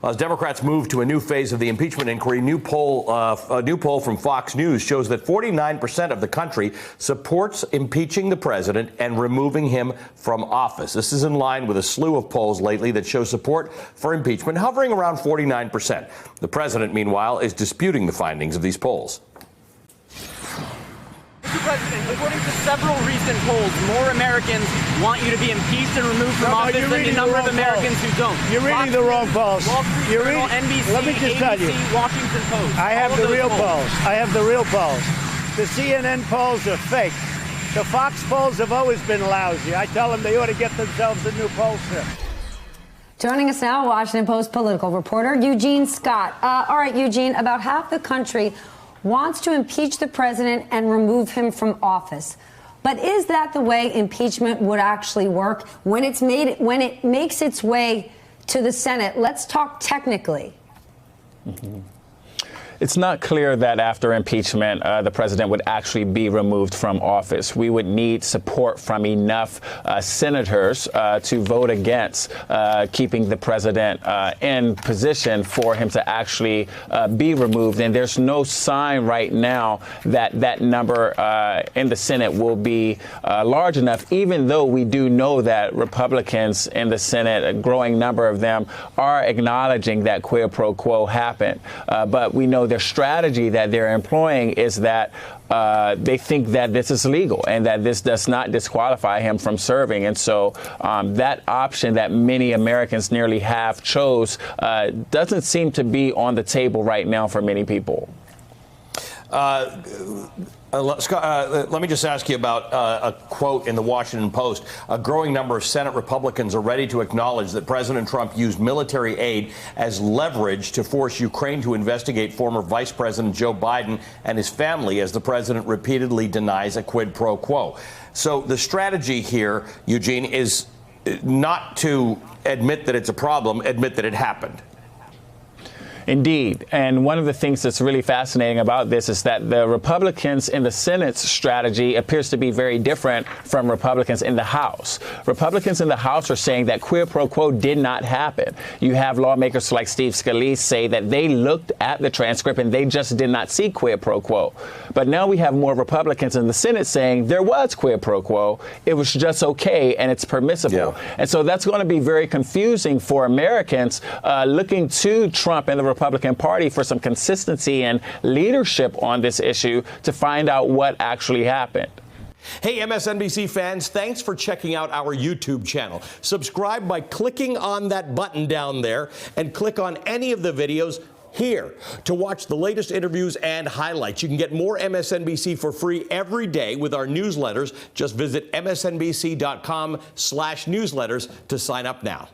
As Democrats move to a new phase of the impeachment inquiry, a new poll from Fox News shows that 49% of the country supports impeaching the president and removing him from office. This is in line with a slew of polls lately that show support for impeachment hovering around 49%. The president, meanwhile, is disputing the findings of these polls. Mr. President, according to several recent polls, more Americans want you to be impeached and removed from office than the number of Americans who don't. You're reading the wrong polls. Wall Street Journal, NBC, let me just tell you, ABC, Washington Post. I have the real polls. I have the real polls. The CNN polls are fake. The Fox polls have always been lousy. I tell them they ought to get themselves a new pollster. Joining us now, Washington Post political reporter Eugene Scott. All right, Eugene, about half the country wants to impeach the president and remove him from office. But is that the way impeachment would actually work when it makes its way to the Senate? Let's talk technically. It's not clear that after impeachment, the president would actually be removed from office. We would need support from enough senators to vote against keeping the president in position for him to actually be removed. And there's no sign right now that that number in the Senate will be large enough, even though we do know that Republicans in the Senate, a growing number of them, are acknowledging that quid pro quo happened. But we know their strategy that they're employing is that they think that this is legal and that this does not disqualify him from serving. And so that option that many Americans nearly half chose doesn't seem to be on the table right now for many people. Scott, let me just ask you about a quote in the Washington Post. A growing number of Senate Republicans are ready to acknowledge that President Trump used military aid as leverage to force Ukraine to investigate former Vice President Joe Biden and his family, as the president repeatedly denies a quid pro quo. So the strategy here, Eugene, is not to admit that it's a problem, admit that it happened. Indeed. And one of the things that's really fascinating about this is that the Republicans in the Senate's strategy appears to be very different from Republicans in the House. Republicans in the House are saying that quid pro quo did not happen. You have lawmakers like Steve Scalise say that they looked at the transcript and they just did not see quid pro quo. But now we have more Republicans in the Senate saying there was quid pro quo. It was just OK and it's permissible. Yeah. And so that's going to be very confusing for Americans looking to Trump and the Republican Party for some consistency and leadership on this issue to find out what actually happened. Hey, MSNBC fans, thanks for checking out our YouTube channel. Subscribe by clicking on that button down there and click on any of the videos here to watch the latest interviews and highlights. You can get more MSNBC for free every day with our newsletters. Just visit msnbc.com/newsletters to sign up now.